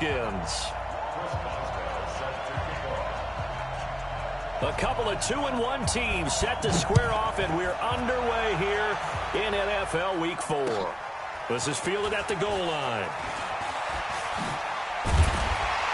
Redskins. A couple of 2-1 teams set to square off, and we're underway here in NFL Week 4. This is fielded at the goal line.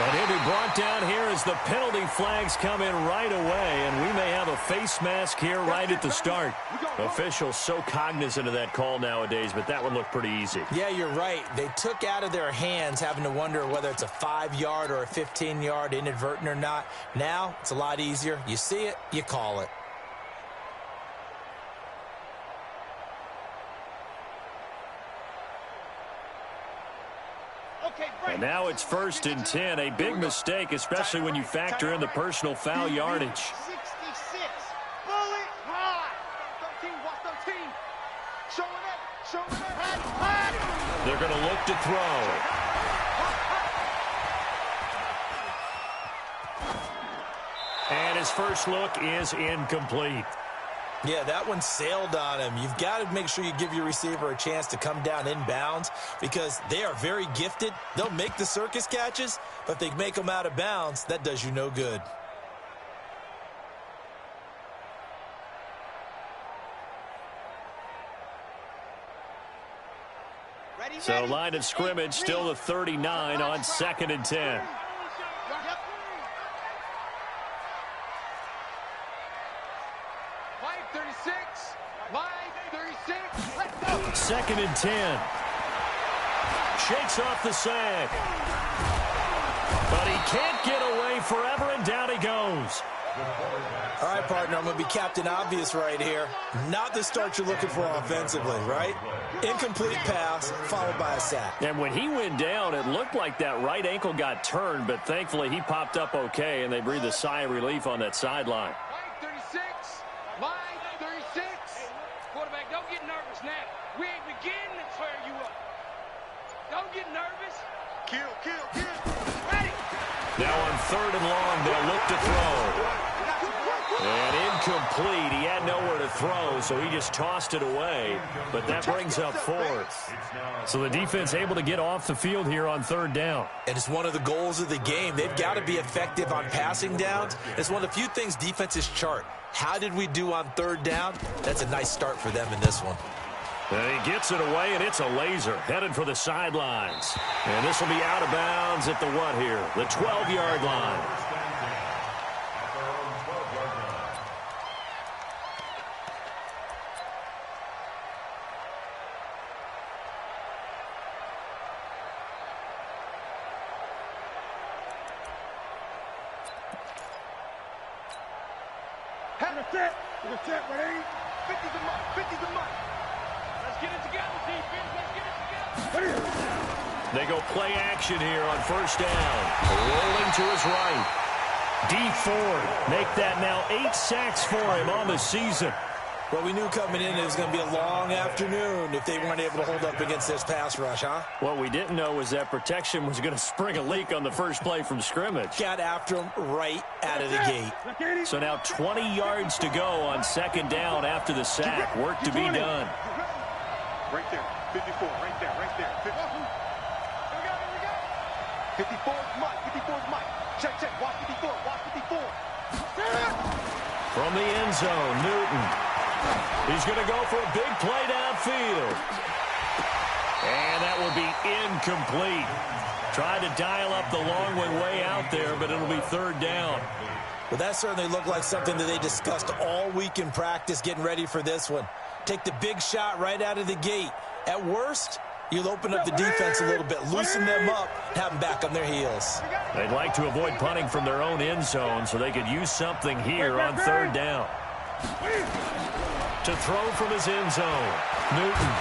And he'll be brought down here as the penalty flags come in right away, and we may have a face mask here right at the start. Officials so cognizant of that call nowadays, but that one looked pretty easy. Yeah, you're right. They took out of their hands having to wonder whether it's a 5-yard or a 15-yard inadvertent or not. Now, it's a lot easier. You see it, you call it. And now it's 1st and 10. A big mistake, especially when you factor in the personal foul yardage. 66. Bullet high. 13, watch 13. Showing up. They're going to look to throw. And his first look is incomplete. Yeah, that one sailed on him. You've got to make sure you give your receiver a chance to come down inbounds because they are very gifted. They'll make the circus catches, but if they make them out of bounds, that does you no good. So line of scrimmage still the 39 on 2nd and 10. Second and 10. Shakes off the sack. But he can't get away forever, and down he goes. All right, partner, I'm going to be Captain Obvious right here. Not the start you're looking for offensively, right? Incomplete pass, followed by a sack. And when he went down, it looked like that right ankle got turned, but thankfully he popped up okay, and they breathed a sigh of relief on that sideline. Line 36. Quarterback, don't get nervous now. We ain't beginning to tear you up. Don't get nervous. Kill. Ready. Now on 3rd and long, they'll look to throw. And incomplete. He had nowhere to throw, so he just tossed it away. But that brings up 4th. So the defense able to get off the field here on 3rd down. And it's one of the goals of the game. They've got to be effective on passing downs. It's one of the few things defenses chart. How did we do on 3rd down? That's a nice start for them in this one. And he gets it away, and it's a laser headed for the sidelines. And this will be out of bounds at the what here? The 12-yard line. Set, ready? 50's a month. 50's a month. Let's get it together, defense. Let's get it together. They go play action here on 1st down. Rolling to his right. D Ford make that now 8 sacks for him on the season. Well, we knew coming in it was going to be a long afternoon if they weren't able to hold up against this pass rush, huh? What we didn't know was that protection was going to spring a leak on the first play from scrimmage. Got after him right out of the gate. So now 20 yards to go on 2nd down after the sack. Work to be done. Right there. 54. Right there. 54's Mike. Check. Watch 54. From the end zone, Newton. He's going to go for a big play downfield. And that will be incomplete. Tried to dial up the long one way out there, but it'll be 3rd down. Well, that certainly looked like something that they discussed all week in practice getting ready for this one. Take the big shot right out of the gate. At worst, you'll open up the defense a little bit, loosen them up, have them back on their heels. They'd like to avoid punting from their own end zone so they could use something here on 3rd down. To throw from his end zone, Newton.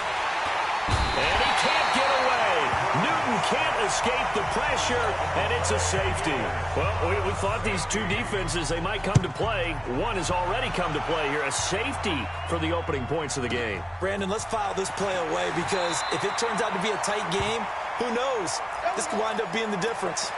And he can't get away. Newton can't escape the pressure, and it's a safety. Well, we thought these two defenses, they might come to play. One has already come to play here, a safety for the opening points of the game. Brandon, let's file this play away because if it turns out to be a tight game, who knows? This could wind up being the difference.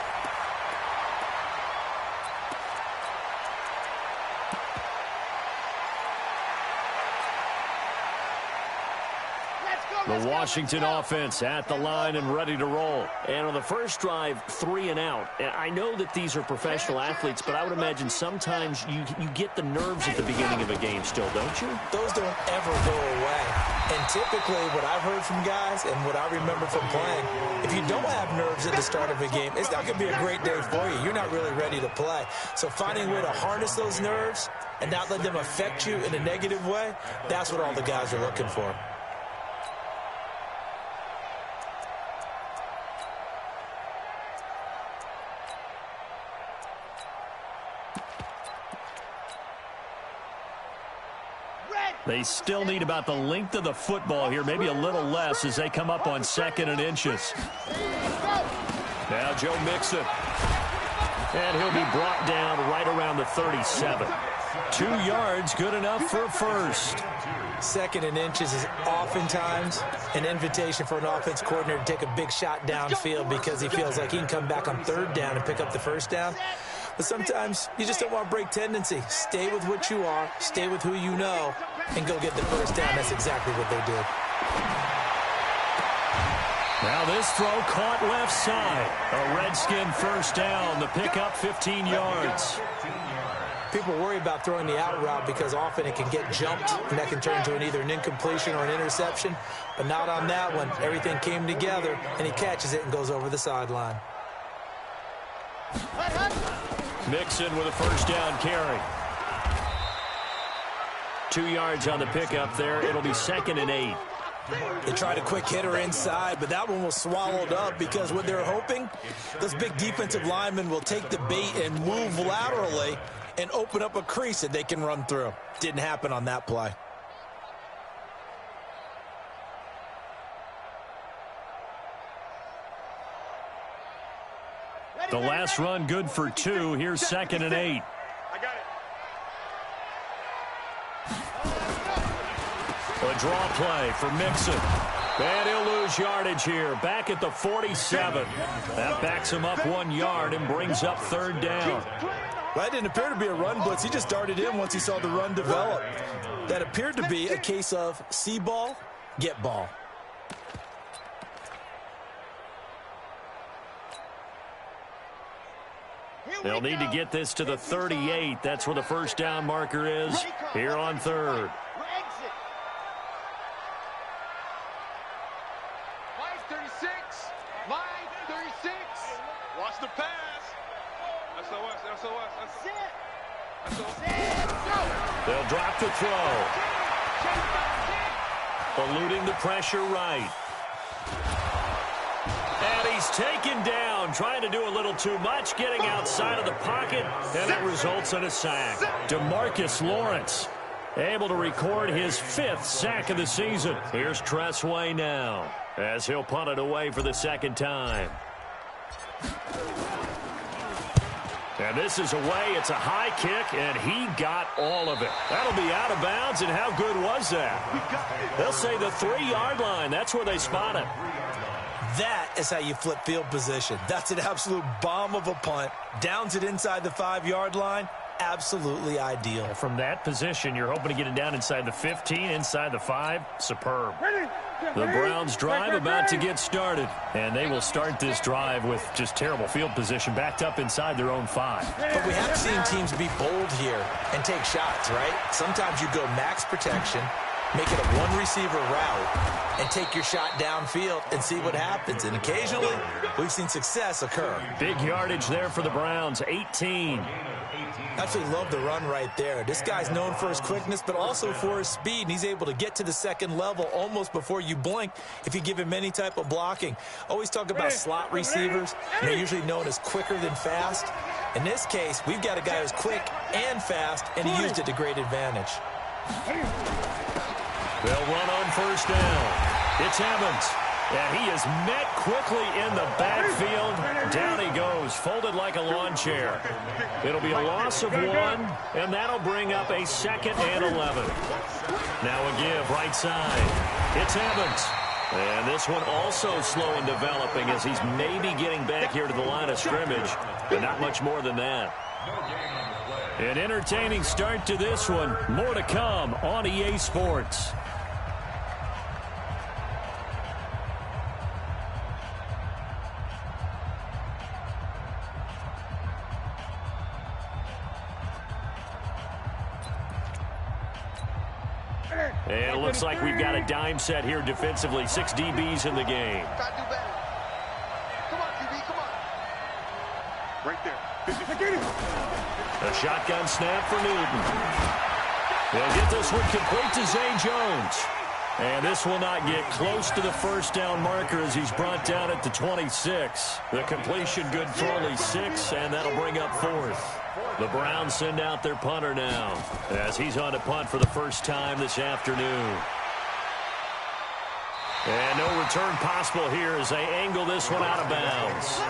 The The Washington offense at the line and ready to roll. And on the first drive, 3 and out. And I know that these are professional athletes, but I would imagine sometimes you get the nerves at the beginning of a game still, don't you? Those don't ever go away. And typically what I've heard from guys and what I remember from playing, if you don't have nerves at the start of a game, it's not going to be a great day for you. You're not really ready to play. So finding a way to harness those nerves and not let them affect you in a negative way, that's what all the guys are looking for. They still need about the length of the football here, maybe a little less as they come up on 2nd and inches. Now Joe Mixon. And he'll be brought down right around the 37. 2 yards, good enough for a first. 2nd and inches is oftentimes an invitation for an offense coordinator to take a big shot downfield because he feels like he can come back on 3rd down and pick up the first down. But sometimes you just don't want to break tendency. Stay with what you are, stay with who you know, and go get the first down. That's exactly what they did. Now this throw caught left side. A Redskin first down. The pickup 15 yards. People worry about throwing the out route because often it can get jumped, and that can turn into either an incompletion or an interception. But not on that one. Everything came together, and he catches it and goes over the sideline. Mixon with a first down carry. 2 yards on the pickup there. It'll be 2nd and 8. They tried a quick hitter inside, but that one was swallowed up because what they're hoping, those big defensive linemen will take the bait and move laterally and open up a crease that they can run through. Didn't happen on that play. The last run good for 2. Here's 2nd and 8. A draw play for Mixon. And he'll lose yardage here. Back at the 47. That backs him up 1 yard and brings up 3rd down. Well, that didn't appear to be a run blitz. He just darted in once he saw the run develop. That appeared to be a case of see ball, get ball. They'll need to get this to the 38. That's where the first down marker is here on 3rd. Watch the pass. That's They'll drop the throw. Eluding the pressure right. And he's taken down, trying to do a little too much, getting outside of the pocket, and it results in a sack. DeMarcus Lawrence able to record his 5th sack of the season. Here's Tressway now as he'll punt it away for the 2nd time. And this is away. It's a high kick, and he got all of it. That'll be out of bounds, and how good was that? They'll say the 3-yard line. That's where they spot it. That is how you flip field position. That's an absolute bomb of a punt. Downs it inside the 5-yard line. Absolutely ideal. From that position, you're hoping to get it down inside the 15, inside the 5. Superb. The Browns drive about to get started, and they will start this drive with just terrible field position backed up inside their own 5. But we have seen teams be bold here and take shots, right? Sometimes you go max protection, make it a one-receiver route, and take your shot downfield and see what happens. And occasionally, we've seen success occur. Big yardage there for the Browns, 18. Absolutely love the run right there. This guy's known for his quickness, but also for his speed. And he's able to get to the 2nd level almost before you blink if you give him any type of blocking. Always talk about slot receivers, and they're usually known as quicker than fast. In this case, we've got a guy who's quick and fast, and he used it to great advantage. They'll run on first down. It's Evans. And he is met quickly in the backfield. Down he goes, folded like a lawn chair. It'll be a loss of 1, and that'll bring up a 2nd and 11. Now a give right side. It's Evans. And this one also slow in developing as he's maybe getting back here to the line of scrimmage, but not much more than that. An entertaining start to this one. More to come on EA Sports. And it looks like we've got a dime set here defensively. 6 DBs in the game. Gotta do better. Come on, QB, come on. Right there. A shotgun snap for Newton. They'll get this one complete to Zay Jones. And this will not get close to the first down marker as he's brought down at the 26. The completion good for only 6, and that'll bring up 4th. The Browns send out their punter now as he's on to punt for the first time this afternoon. And no return possible here as they angle this one out of bounds.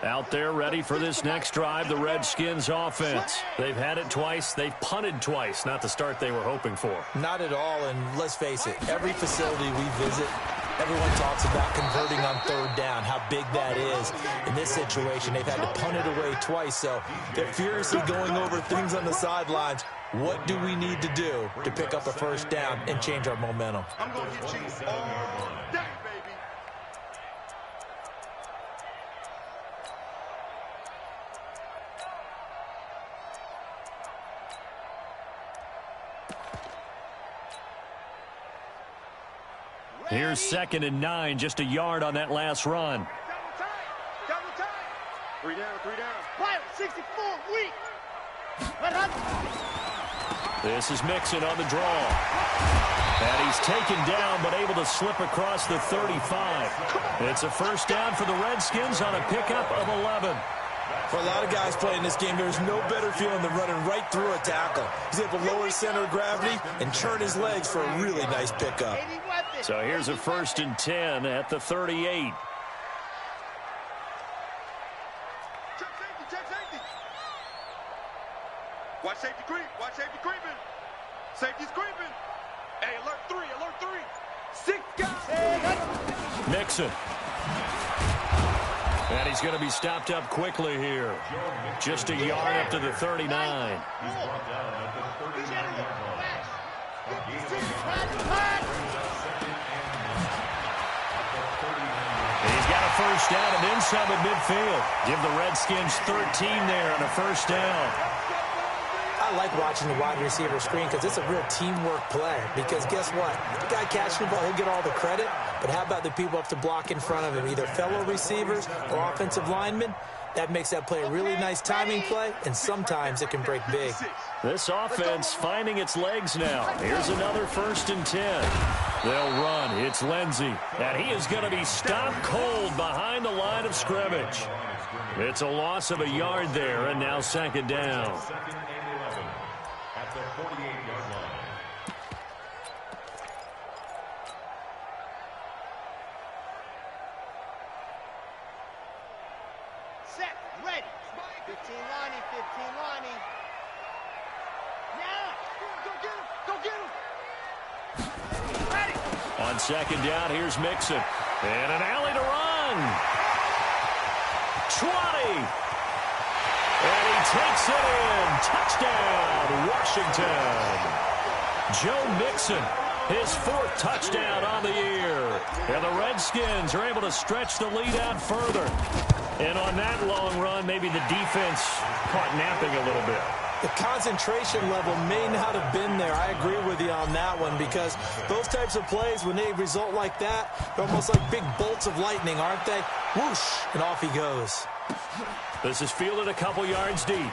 Out there ready for this next drive, the Redskins offense. They've had it twice. They've punted twice. Not the start they were hoping for. Not at all, and let's face it, every facility we visit, everyone talks about converting on 3rd down, how big that is. In this situation, they've had to punt it away twice, so they're furiously going over things on the sidelines. What do we need to do to pick up a first down and change our momentum? I'm going to hit you all day, baby. Here's 2nd and 9, just a yard on that last run. Double time. 3 down, 3 down. Fire, 64, weak. This is Mixon on the draw. And he's taken down, but able to slip across the 35. It's a first down for the Redskins on a pickup of 11. For a lot of guys playing this game, there's no better feeling than running right through a tackle. He's able to lower his center of gravity and churn his legs for a really nice pickup. So here's a 1st and 10 at the 38. Check safety, check safety. Watch safety creep, watch safety creeping. Safety's creeping. Hey, alert 3, alert 3. 6 guys. Mixon. And he's going to be stopped up quickly here. Just a yard up to the 39. He's got a first down and then some at midfield. Give the Redskins 13 there on a first down. I like watching the wide receiver screen because it's a real teamwork play. Because guess what? The guy catching the ball, he'll get all the credit. But how about the people up to block in front of him, either fellow receivers or offensive linemen? That makes that play a really nice timing play, and sometimes it can break big. This offense finding its legs now. Here's another 1st and 10. They'll run. It's Lindsey, and he is going to be stopped cold behind the line of scrimmage. It's a loss of a yard there, and now 2nd down. At the 48-yard line. Set, ready. 15 Lonnie, 15 Lonnie. Now, go get him, go get him. Ready. On 2nd down, here's Mixon. And an alley to run. 20. And he takes it in. Touchdown, Washington. Joe Mixon, his 4th touchdown on the year. And the Redskins are able to stretch the lead out further. And on that long run, maybe the defense caught napping a little bit. The concentration level may not have been there. I agree with you on that one because those types of plays, when they result like that, they're almost like big bolts of lightning, aren't they? Whoosh, and off he goes. This is fielded a couple yards deep.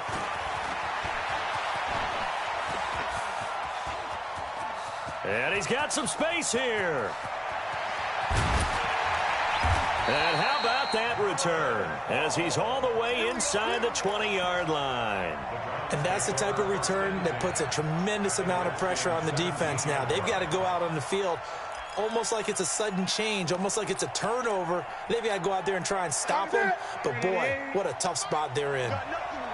And he's got some space here. And how about that return as he's all the way inside the 20-yard line. And that's the type of return that puts a tremendous amount of pressure on the defense now. They've got to go out on the field almost like it's a sudden change, almost like it's a turnover. They've got to go out there and try and stop them. But, boy, what a tough spot they're in.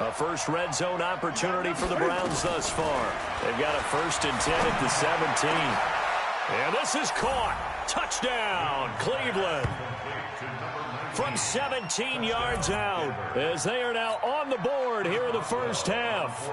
A first red zone opportunity for the Browns thus far. They've got a 1st and 10 at the 17. And this is caught. Touchdown, Cleveland. From 17 yards out, as they are now on the board here in the first half.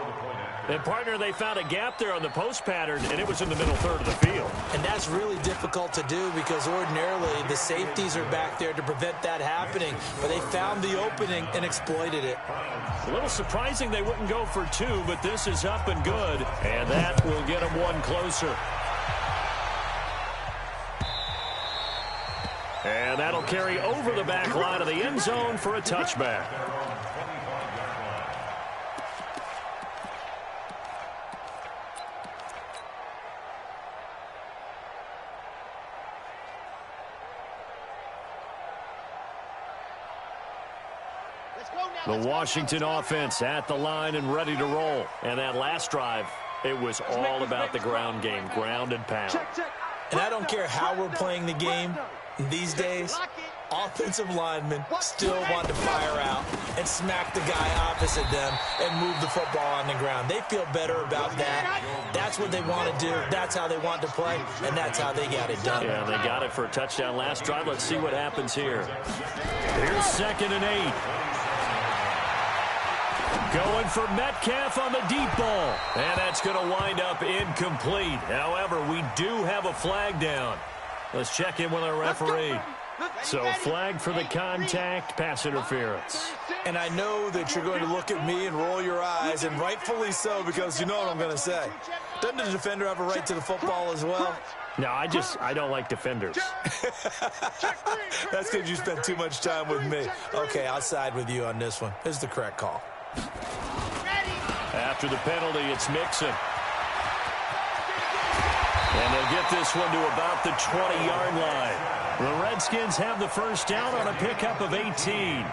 And, partner, they found a gap there on the post pattern, and it was in the middle third of the field. And that's really difficult to do because ordinarily the safeties are back there to prevent that happening. But they found the opening and exploited it. A little surprising they wouldn't go for two, but this is up and good. And that will get them one closer. And that'll carry over the back line of the end zone for a touchback. The Washington offense at the line and ready to roll. And that last drive, it was all about the ground game, ground and pound. And I don't care how we're playing the game these days, offensive linemen still want to fire out and smack the guy opposite them and move the football on the ground. They feel better about that. That's what they want to do. That's how they want to play, and that's how they got it done. Yeah, they got it for a touchdown last drive. Let's see what happens here. Here's 2nd and 8. Going for Metcalf on the deep ball. And that's going to wind up incomplete. However, we do have a flag down. Let's check in with our referee. So, flag for the contact, pass interference. And I know that you're going to look at me and roll your eyes, and rightfully so, because you know what I'm going to say. Doesn't the defender have a right to the football as well? No, I don't like defenders. That's because you spent too much time with me. Okay, I'll side with you on this one. This is the correct call. After the penalty, it's Mixon. And they'll get this one to about the 20-yard line. The Redskins have the first down on a pickup of 18.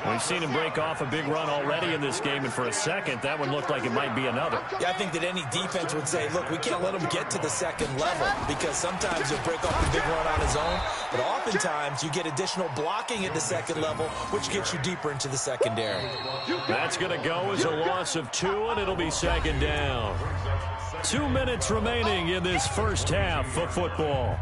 We've seen him break off a big run already in this game, and for a second, that one looked like it might be another. Yeah, I think that any defense would say, look, we can't let him get to the second level because sometimes he'll break off a big run on his own, but oftentimes you get additional blocking at the second level, which gets you deeper into the secondary. That's going to go as a loss of 2, and it'll be 2nd down. 2 minutes remaining in this first half of football.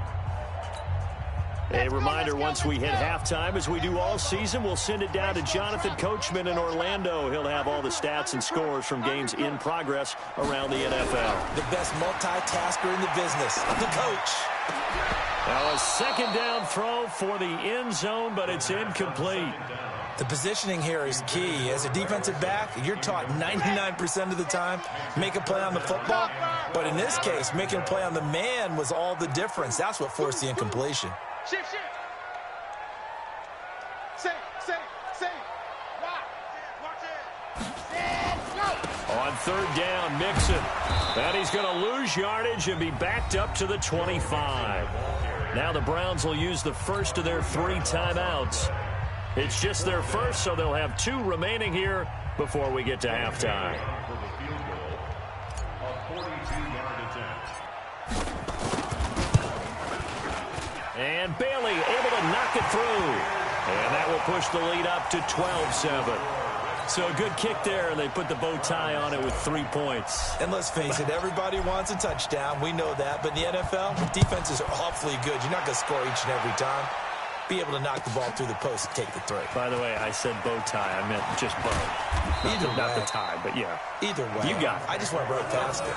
A reminder, once we hit halftime, as we do all season, we'll send it down to Jonathan Coachman in Orlando. He'll have all the stats and scores from games in progress around the NFL. The best multitasker in the business, the coach. Now a 2nd down throw for the end zone, but it's incomplete. The positioning here is key. As a defensive back, you're taught 99% of the time, make a play on the football. But in this case, making a play on the man was all the difference. That's what forced the incompletion. Shift. Say. Rock. Watch it. Go. On 3rd down, Mixon. And he's going to lose yardage and be backed up to the 25. Now the Browns will use the first of their 3 timeouts. It's just their first, so they'll have 2 remaining here before we get to halftime. And Bailey able to knock it through. And that will push the lead up to 12-7. So a good kick there, and they put the bow tie on it with 3 points. And let's face it, everybody wants a touchdown. We know that. But in the NFL, defenses are awfully good. You're not going to score each and every time. Be able to knock the ball through the post and take the throw. By the way, I said bow tie. I meant just bow. Not the tie, but yeah. Either way. You got it. I just went right past it.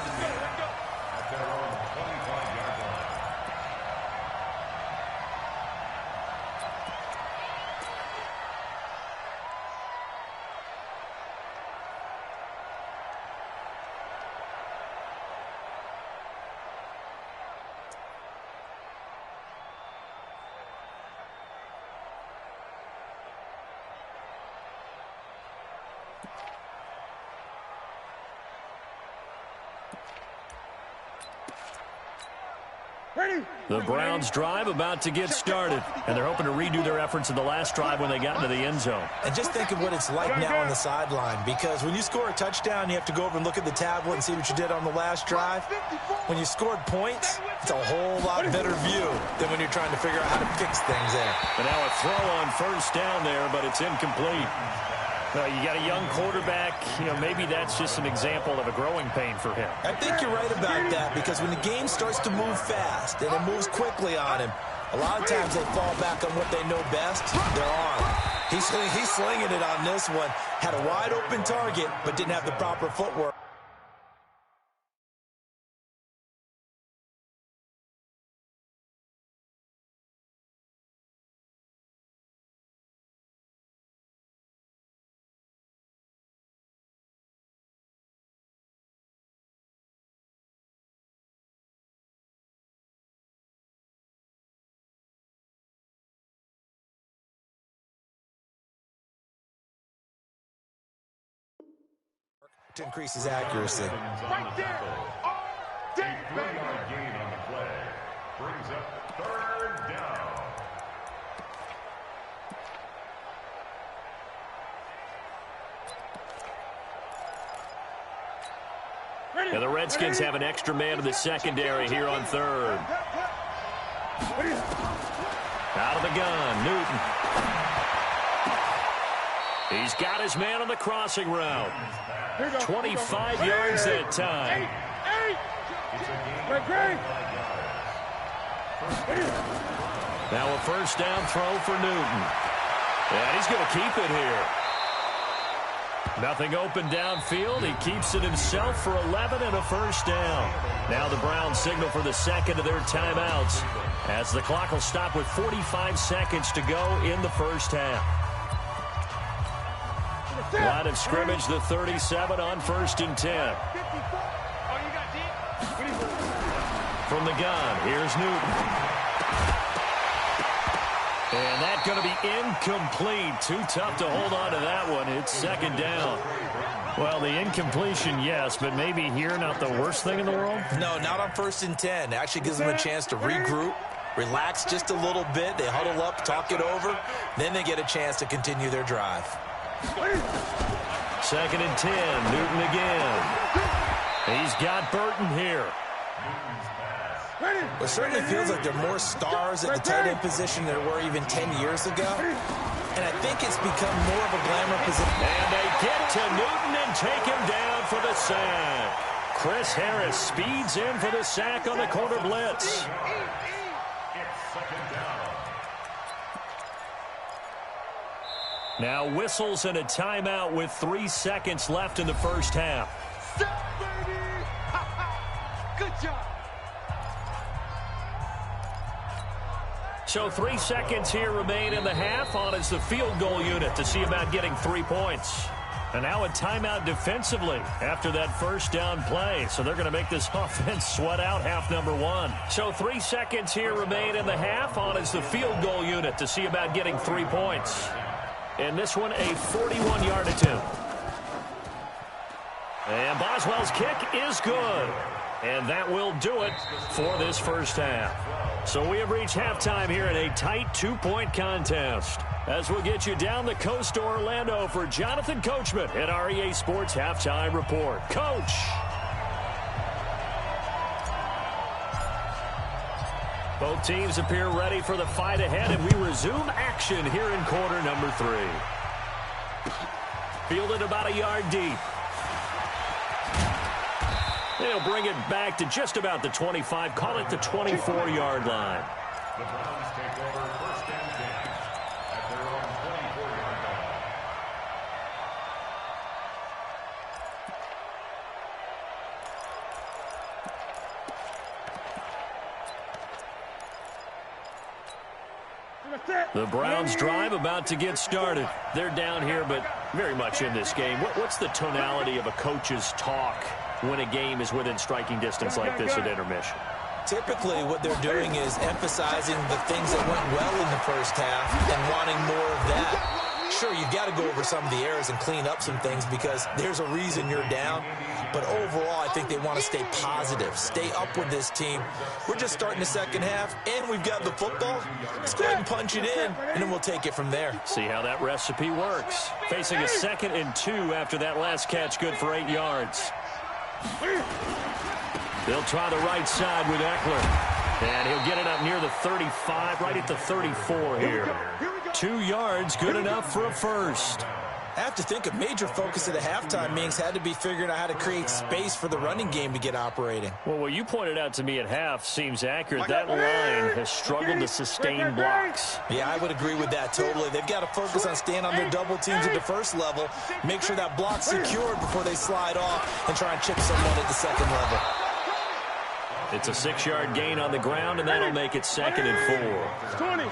The Browns drive about to get started, and they're hoping to redo their efforts in the last drive when they got into the end zone. And just think of what it's like now on the sideline, because when you score a touchdown, you have to go over and look at the tablet and see what you did on the last drive. When you scored points, it's a whole lot better view than when you're trying to figure out how to fix things there. And now a throw on 1st down there, but it's incomplete. Well, you got a young quarterback. Maybe that's just an example of a growing pain for him. I think you're right about that, because when the game starts to move fast and it moves quickly on him, a lot of times they fall back on what they know best, their arm. He's slinging it on this one. Had a wide open target, but didn't have the proper footwork. To increase his accuracy. Right there. All day, baby. 3-yard gain on the play. Brings up 3rd down. And the Redskins have an extra man in the secondary here on 3rd. Out of the gun, Newton. He's got his man on the crossing route. 25 yards that time. Now a first down throw for Newton. And he's going to keep it here. Nothing open downfield. He keeps it himself for 11 and a first down. Now the Browns signal for the second of their timeouts, as the clock will stop with 45 seconds to go in the first half. Line of scrimmage, the 37 on 1st and 10. From the gun, here's Newton. And that's going to be incomplete. Too tough to hold on to that one. It's 2nd down. Well, the incompletion, yes, but maybe here not the worst thing in the world? No, not on 1st and 10. Actually gives them a chance to regroup, relax just a little bit. They huddle up, talk it over. Then they get a chance to continue their drive. 2nd and 10, Newton again. He's got Burton here. It certainly feels like there are more stars at the tight end position than there were even 10 years ago. And I think it's become more of a glamour position. And they get to Newton and take him down for the sack. Chris Harris speeds in for the sack on the corner blitz. It's 2nd down. Now whistles and a timeout with 3 seconds left in the first half. Good job. So 3 seconds here remain in the half. On is the field goal unit to see about getting 3 points. And now a timeout defensively after that first down play. So they're going to make this offense sweat out half number 1. So 3 seconds here remain in the half. On is the field goal unit to see about getting 3 points. And this one, a 41-yard attempt. And Boswell's kick is good. And that will do it for this first half. So we have reached halftime here in a tight 2-point contest. As we'll get you down the coast to Orlando for Jonathan Coachman at our EA Sports Halftime Report. Coach. Both teams appear ready for the fight ahead, and we resume action here in quarter number 3. Fielded about a yard deep. They'll bring it back to just about the 25, call it the 24-yard line. The Browns take over 1st and 10 at their own 24-yard line. The Browns drive about to get started. They're down here, but very much in this game. What's the tonality of a coach's talk when a game is within striking distance like this at intermission? Typically, what they're doing is emphasizing the things that went well in the first half and wanting more of that. Sure, you've got to go over some of the errors and clean up some things because there's a reason you're down. But overall, I think they want to stay positive, stay up with this team. We're just starting the second half, and we've got the football. Let's go ahead and punch it in, and then we'll take it from there. See how that recipe works. Facing a 2nd and 2 after that last catch, good for 8 yards. They'll try the right side with Eckler. And he'll get it up near the 35, right at the 34 here. 2 yards, good enough for a first. I have to think a major focus of the halftime meetings had to be figuring out how to create space for the running game to get operating. Well, what you pointed out to me at half seems accurate. That line has struggled to sustain blocks. Yeah, I would agree with that totally. They've got to focus on staying on their double teams at the first level, make sure that block's secured before they slide off and try and chip someone at the second level. It's a 6-yard gain on the ground, and that'll make it 2nd and 4. 20.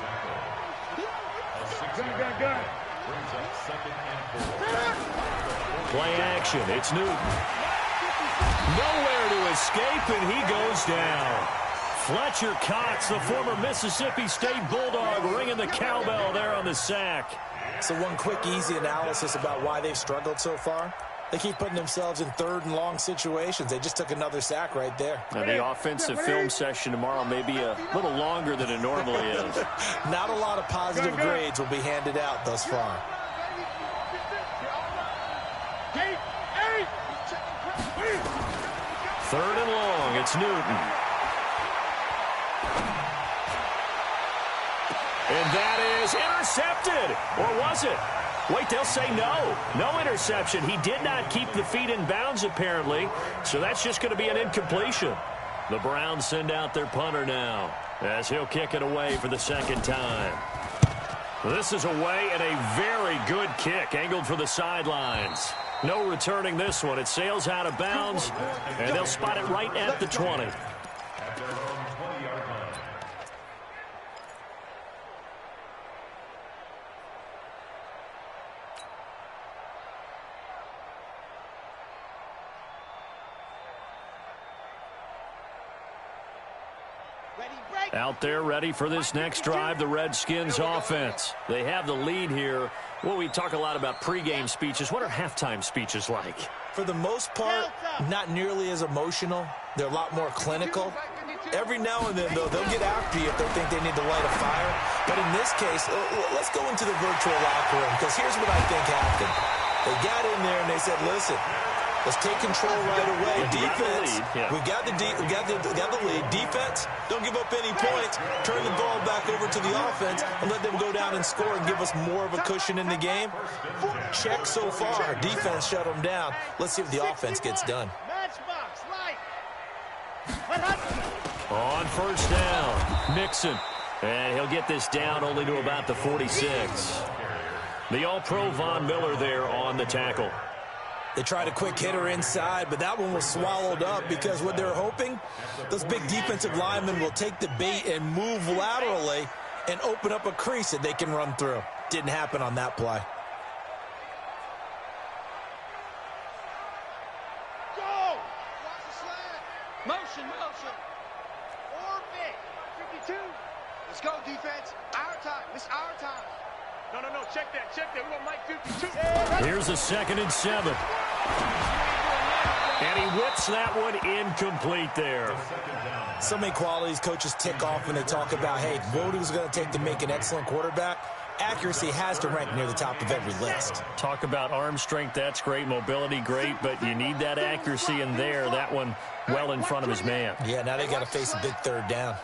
Play action. It's Newton. Nowhere to escape, and he goes down. Fletcher Cox, the former Mississippi State Bulldog, ringing the cowbell there on the sack. So one quick, easy analysis about why they've struggled so far. They keep putting themselves in 3rd and long situations. They just took another sack right there. Now, the offensive film session tomorrow may be a little longer than it normally is. Not a lot of positive grades will be handed out thus far. 3rd and long. It's Newton. And that is intercepted. Or was it? Wait, they'll say no. No interception. He did not keep the feet in bounds, apparently. So that's just going to be an incompletion. The Browns send out their punter now, as he'll kick it away for the 2nd time. This is away, and a very good kick, angled for the sidelines. No returning this one. It sails out of bounds, and they'll spot it right at the 20. Out there ready for this next drive, the Redskins offense. They have the lead here. Well, we talk a lot about pregame speeches. What are halftime speeches like? For the most part, not nearly as emotional. They're a lot more clinical. Every now and then, though, they'll get after you if they think they need to light a fire. But in this case, let's go into the virtual locker room, because here's what I think happened. They got in there and they said, listen, let's take control right away. Defense, we got the lead. Defense, don't give up any points. Turn the ball back over to the offense and let them go down and score and give us more of a cushion in the game. Check so far. Defense shut them down. Let's see if the offense gets done. On 1st down, Mixon. And he'll get this down only to about the 46. The All-Pro Von Miller there on the tackle. They tried a quick hitter inside, but that one was swallowed up because what they're hoping, those big defensive linemen will take the bait and move laterally and open up a crease that they can run through. Didn't happen on that play. Go! Watch the slant. Motion. Orbit. 52. Let's go, defense. Our time. It's our time. No. Check that. We want Mike 52. Here's a 2nd and 7. And he whips that one incomplete there. So many qualities coaches tick off when they talk about, hey, what is going to take to make an excellent quarterback? Accuracy has to rank near the top of every list. Talk about arm strength, that's great. Mobility, great, but you need that accuracy in there. That one well in front of his man. Yeah, now they got to face a big 3rd down.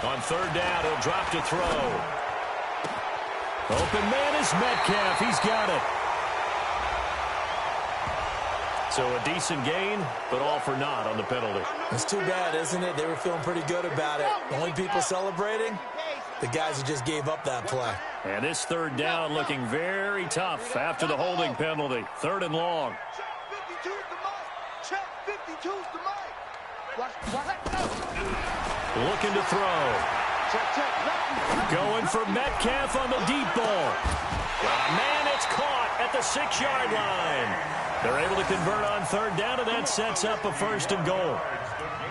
On 3rd down, he'll drop to throw. Open man is Metcalf. He's got it. So a decent gain, but all for naught on the penalty. It's too bad, isn't it? They were feeling pretty good about it. Only people celebrating, the guys who just gave up that play. And this 3rd down looking very tough after the holding penalty. 3rd and long. Check 52's the Looking to throw. Going for Metcalf on the deep ball. Man, it's caught at the 6-yard line. They're able to convert on 3rd down, and that sets up a 1st and goal.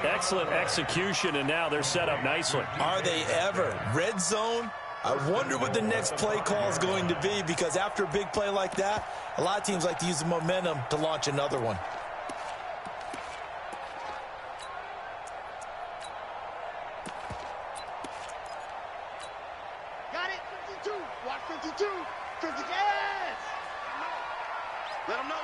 Excellent execution, and now they're set up nicely. Are they ever? Red zone? I wonder what the next play call is going to be, because after a big play like that, a lot of teams like to use the momentum to launch another one. Got it, 52. Watch 52. 50, yes! Let him know.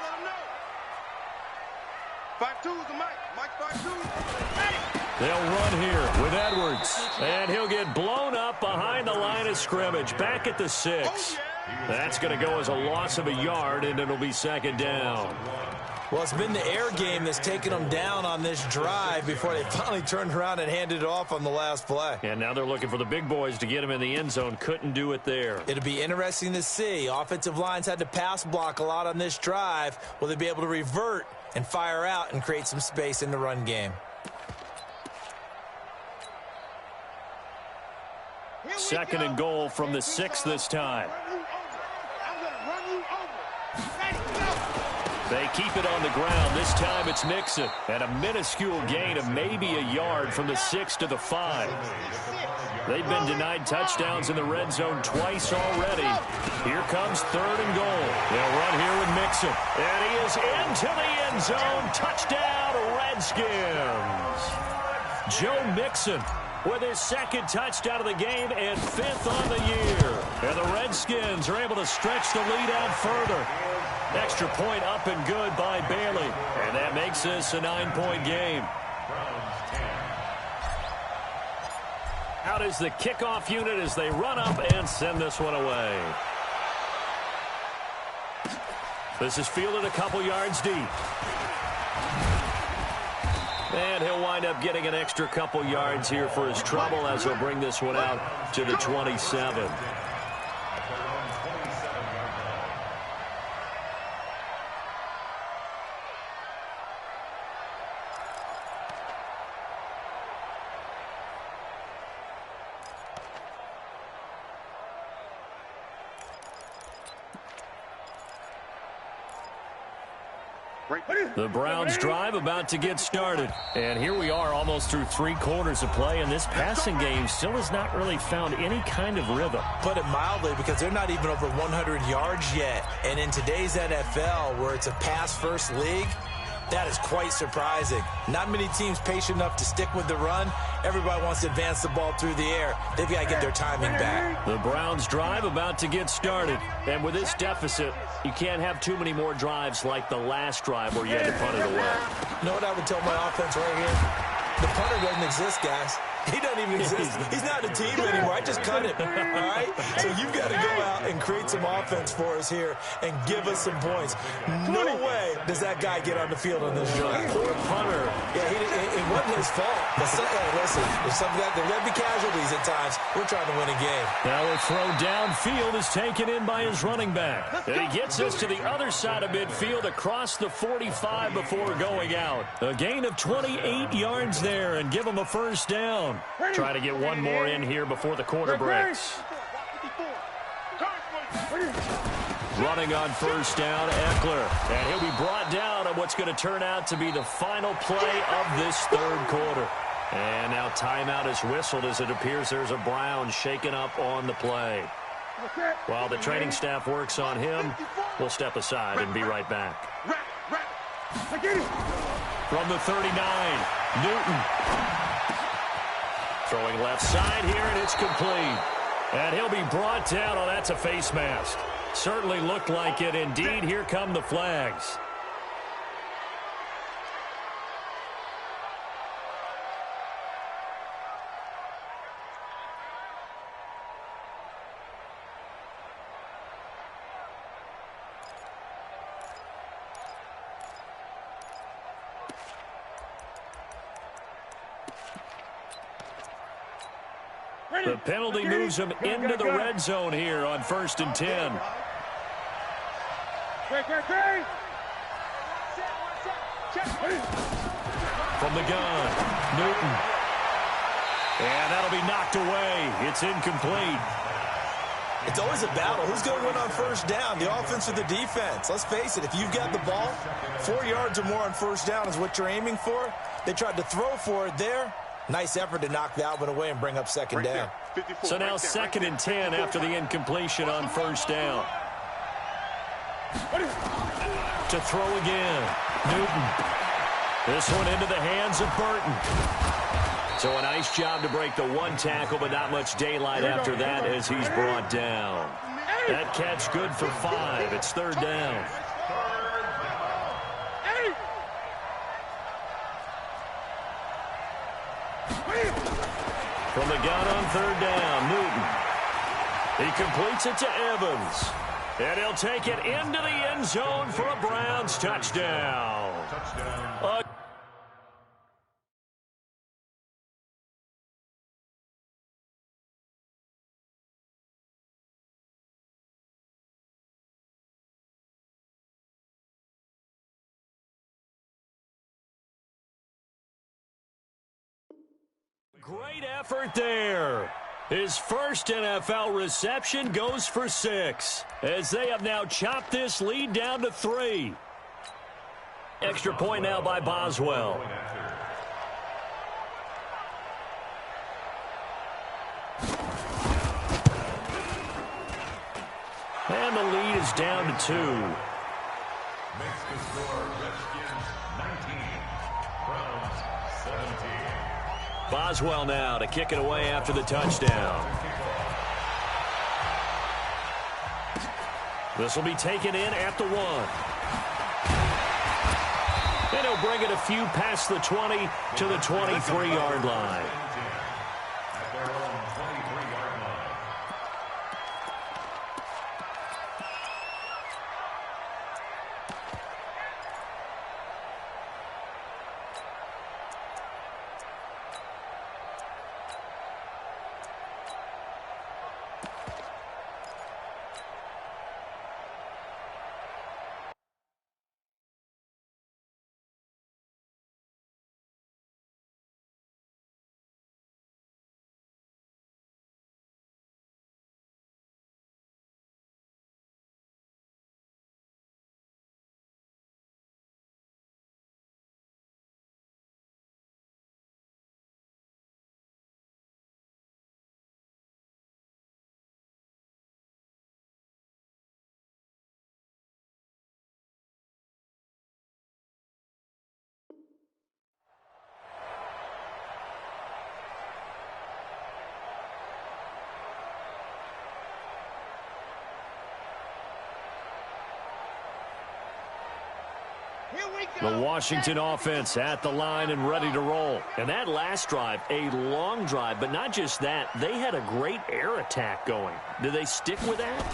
5-2's the mic. Mike 5-2. They'll run here with Edwards. And he'll get blown up behind the line of scrimmage. Back at the 6. That's going to go as a loss of a yard, and it'll be second down. Well, it's been the air game that's taken them down on this drive before they finally turned around and handed it off on the last play. And now they're looking for the big boys to get him in the end zone. Couldn't do it there. It'll be interesting to see. Offensive lines had to pass block a lot on this drive. Will they be able to revert and fire out and create some space in the run game? Second and goal from the 6 this time. They keep it on the ground. This time it's Mixon. And a minuscule gain of maybe a yard from the 6 to the 5. They've been denied touchdowns in the red zone twice already. Here comes third and goal. They'll run here with Mixon. And he is into the end zone. Touchdown, Redskins. Joe Mixon with his second touchdown of the game and 5th on the year. And the Redskins are able to stretch the lead out further. Extra point up and good by Bailey. And that makes this a 9-point game. Out is the kickoff unit as they run up and send this one away. This is fielded a couple yards deep. And he'll wind up getting an extra couple yards here for his trouble as he'll bring this one out to the 27. The Browns drive about to get started. And here we are almost through 3 quarters of play, and this passing game still has not really found any kind of rhythm. Put it mildly, because they're not even over 100 yards yet. And in today's NFL, where it's a pass-first league, that is quite surprising. Not many teams patient enough to stick with the run. Everybody wants to advance the ball through the air. They've got to get their timing back. The Browns drive about to get started. And with this deficit, you can't have too many more drives like the last drive where you had to punt it away. You know what I would tell my offense right here? The punter doesn't exist, guys. He doesn't even exist. He's not a team anymore. I just cut him, all right? So you've got to go out and create some offense for us here and give us some points. No way does that guy get on the field on this drive. Poor punter. Yeah, it wasn't his fault. But listen, there's got to be casualties at times. We're trying to win a game. Now a throw downfield is taken in by his running back. And he gets us to the other side of midfield across the 45 before going out. A gain of 28 yards there and give him a first down. Try to get one more in here before the quarter breaks. Running on first down, Eckler. And he'll be brought down on what's going to turn out to be the final play of this third quarter. And now timeout is whistled as it appears there's a Brown shaken up on the play. While the training staff works on him, we'll step aside and be right back. From the 39, Newton. Throwing left side here, and it's complete. And he'll be brought down. Oh, that's a face mask. Certainly looked like it. Indeed, here come the flags. The penalty moves him into the red zone here on 1st and 10. From the gun, Newton. And that'll be knocked away. It's incomplete. It's always a battle. Who's going to win on first down, the offense or the defense? Let's face it, if you've got the ball, 4 yards or more on first down is what you're aiming for. They tried to throw for it there. Nice effort to knock that one away and bring up second down. So now 2nd and 10 after the incompletion on first down. To throw again, Newton. This one into the hands of Burton. So a nice job to break the one tackle, but not much daylight after that as he's brought down. That catch good for 5. It's 3rd down. From the gun on third down, Newton. He completes it to Evans. And he'll take it into the end zone for a Browns touchdown. Great effort there. His first NFL reception goes for 6, as they have now chopped this lead down to 3. Extra point now by Boswell. And the lead is down to 2. Makes the score Redskins 19, Browns 17. Boswell now to kick it away after the touchdown. This will be taken in at the 1. And he'll bring it a few past the 20 to the 23-yard line. At their own 23-yard line. The Washington offense at the line and ready to roll. And that last drive, a long drive, but not just that, they had a great air attack going. Do they stick with that?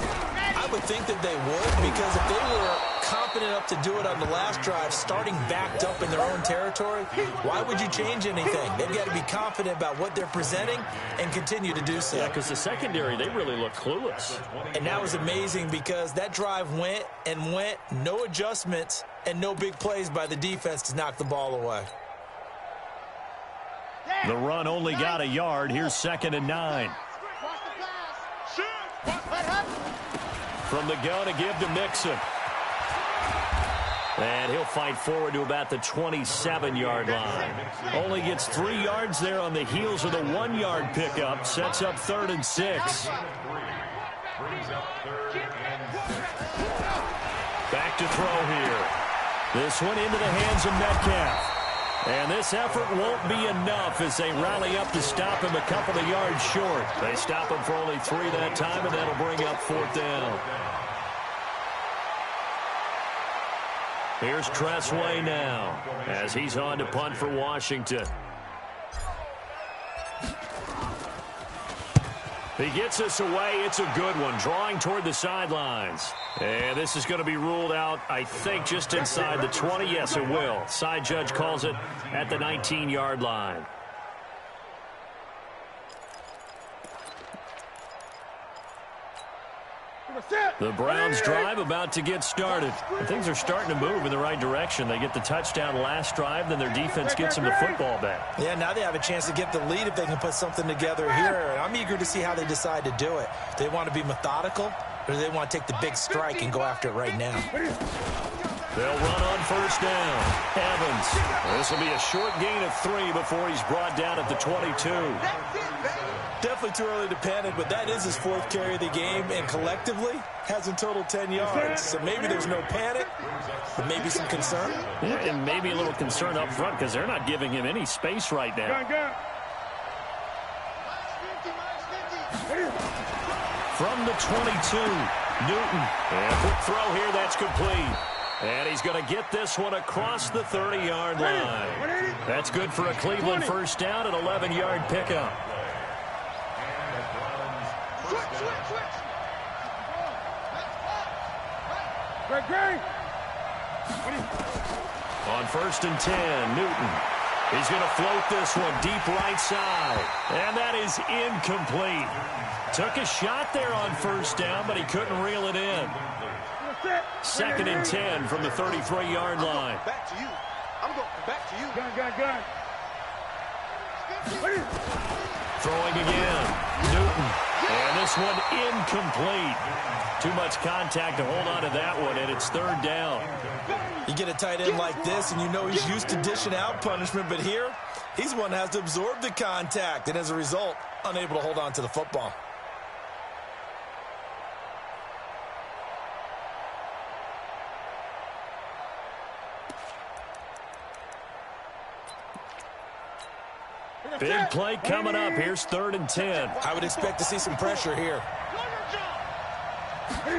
I would think that they would, because if they were confident enough to do it on the last drive, starting backed up in their own territory, why would you change anything? They've got to be confident about what they're presenting and continue to do so. Yeah, because the secondary, they really look clueless. And that was amazing because that drive went and went, no adjustments, and no big plays by the defense to knock the ball away. The run only got a yard. Here's 2nd and 9. From the gun, a give to Mixon. And he'll fight forward to about the 27-yard line. Only gets 3 yards there on the heels of the 1-yard pickup. Sets up 3rd and 6. Back to throw here. This one into the hands of Metcalf. And this effort won't be enough as they rally up to stop him a couple of yards short. They stop him for only 3 that time, and that'll bring up 4th down. Here's Tressway now as he's on to punt for Washington. He gets us away. It's a good one, drawing toward the sidelines. And this is going to be ruled out, I think, just inside the 20. Yes, it will. Side judge calls it at the 19-yard line. The Browns drive about to get started. Things are starting to move in the right direction. They get the touchdown last drive, then their defense gets them the football back. Yeah, now they have a chance to get the lead if they can put something together here. And I'm eager to see how they decide to do it. Do they want to be methodical, or do they want to take the big strike and go after it right now? They'll run on 1st down. Evans. This will be a short gain of 3 before he's brought down at the 22. Definitely too early to panic, but that is his 4th carry of the game, and collectively has in total 10 yards. So maybe there's no panic, but maybe some concern. Yeah, and maybe a little concern up front because they're not giving him any space right now. From the 22, Newton. And quick throw here, that's complete. And he's going to get this one across the 30-yard line. That's good for a Cleveland 1st down, an 11-yard pickup. On 1st and 10, Newton. He's going to float this one deep right side. And that is incomplete. Took a shot there on 1st down, but he couldn't reel it in. 2nd and 10 from the 33-yard line. Back to you. I'm going back to you. Gun. Throwing again. Newton. And this one incomplete. Too much contact to hold on to that one, and it's 3rd down. You get a tight end like this, and you know he's used to dishing out punishment, but here, he's the one that has to absorb the contact, and as a result, unable to hold on to the football. Big play coming up. Here's 3rd and 10. I would expect to see some pressure here.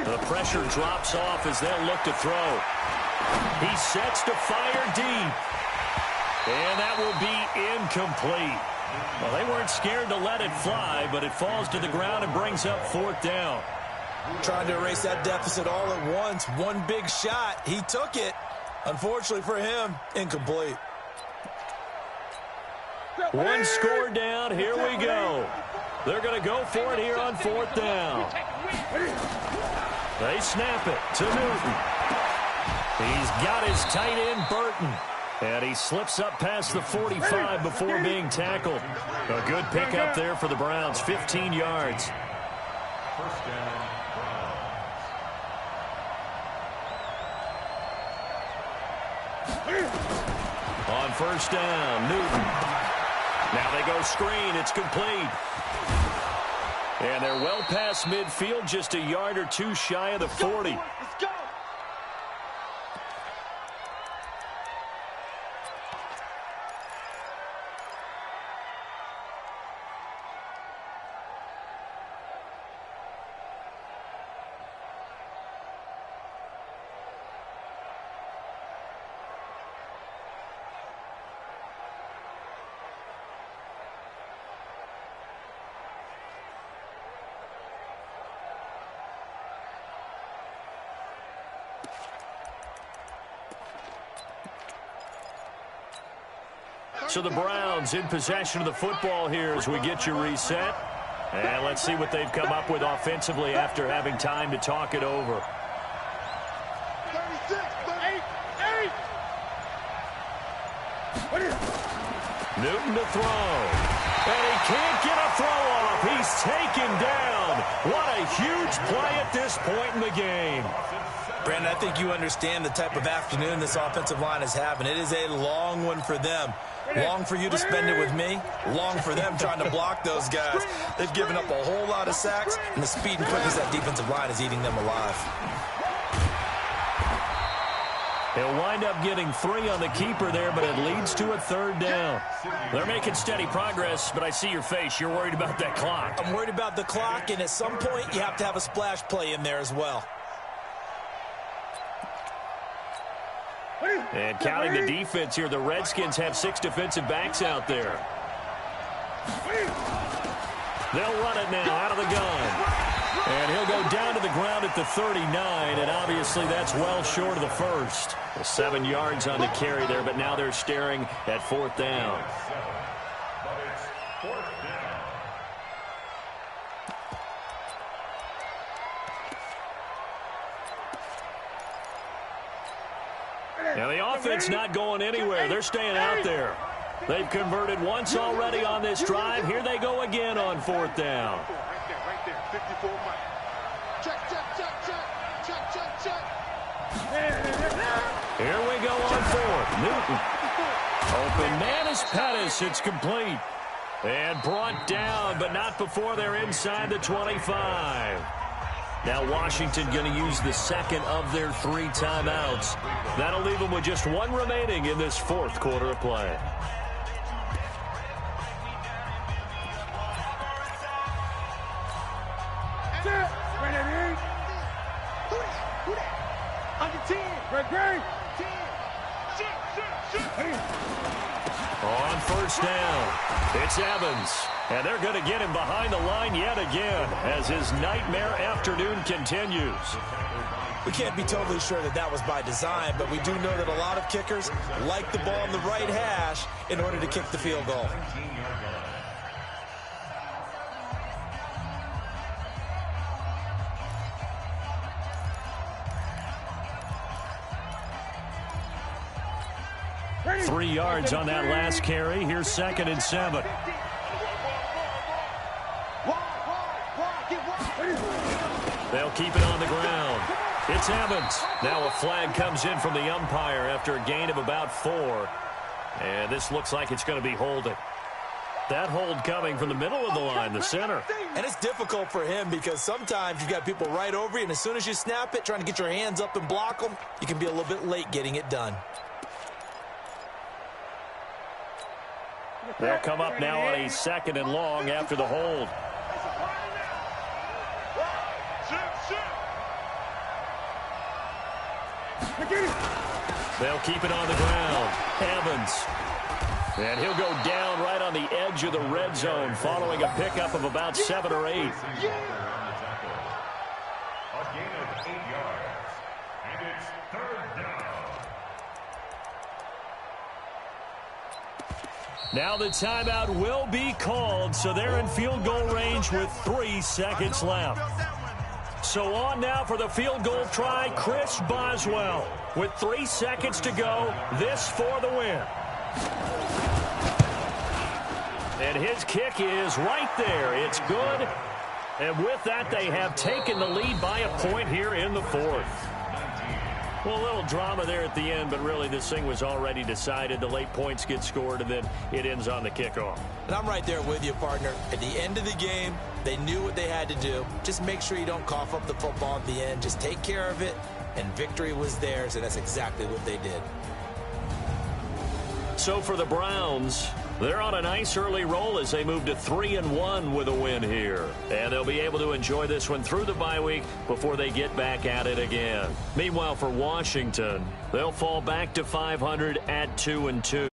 The pressure drops off as they'll look to throw. He sets to fire deep. And that will be incomplete. Well, they weren't scared to let it fly, but it falls to the ground and brings up 4th down. Trying to erase that deficit all at once. One big shot. He took it. Unfortunately for him, incomplete. One score down. Here we go. They're going to go for it here on 4th down. They snap it to Newton. He's got his tight end, Burton. And he slips up past the 45 before being tackled. A good pickup there for the Browns, 15 yards. 1st down, Browns. On 1st down, Newton. Now they go screen. It's complete. And they're well past midfield, just a yard or two shy of the 40. Let's go. So the Browns in possession of the football here as we get you reset. And let's see what they've come up with offensively after having time to talk it over. 36, 38. Newton to throw. And he can't get a throw off. He's taken down. What a huge play at this point in the game. Brandon, I think you understand the type of afternoon this offensive line is having. It is a long one for them. Long for you to spend it with me. Long for them trying to block those guys. They've given up a whole lot of sacks, and the speed and quickness of that defensive line is eating them alive. He'll wind up getting 3 on the keeper there, but it leads to a 3rd down. They're making steady progress, but I see your face. You're worried about that clock. I'm worried about the clock, and at some point, you have to have a splash play in there as well. And counting the defense here, the Redskins have 6 defensive backs out there. They'll run it now out of the gun. And he'll go down to the ground at the 39, and obviously that's well short of the first. 7 yards on the carry there, but now they're staring at 4th down. But it's 4th down. Now the offense not going anywhere. They're staying out there. They've converted once already on this drive. Here they go again on 4th down. Right there, 54 Mike. Check. Here we go on 4th. Newton. Open man is Pettis. It's complete. And brought down, but not before they're inside the 25. Now Washington going to use the second of their 3 timeouts. That'll leave them with just 1 remaining in this 4th quarter of play. On 1st down, it's Evans. And they're going to get him behind the line yet again as his nightmare afternoon continues. We can't be totally sure that that was by design, but we do know that a lot of kickers like the ball in the right hash in order to kick the field goal. Three yards on that last carry. Here's 2nd and 7. They'll keep it on the ground. It's Evans. Now a flag comes in from the umpire after a gain of about 4. And this looks like it's going to be holding. That hold coming from the middle of the line, the center. And it's difficult for him because sometimes you've got people right over you, and as soon as you snap it, trying to get your hands up and block them, you can be a little bit late getting it done. They'll come up now on a 2nd and long after the hold. They'll keep it on the ground. Evans. And he'll go down right on the edge of the red zone following a pickup of about 7 or 8. A gain of 8 yards. And it's 3rd down. Now the timeout will be called, so they're in field goal range with 3 seconds left. So on now for the field goal try, Chris Boswell. With 3 seconds to go, this for the win. And his kick is right there. It's good. And with that, they have taken the lead by a point here in the 4th. Well, a little drama there at the end, but really this thing was already decided. The late points get scored, and then it ends on the kickoff. And I'm right there with you, partner. At the end of the game, they knew what they had to do. Just make sure you don't cough up the football at the end. Just take care of it, and victory was theirs, and that's exactly what they did. So for the Browns, they're on a nice early roll as they move to 3-1 with a win here. And they'll be able to enjoy this one through the bye week before they get back at it again. Meanwhile, for Washington, they'll fall back to 500 at 2-2.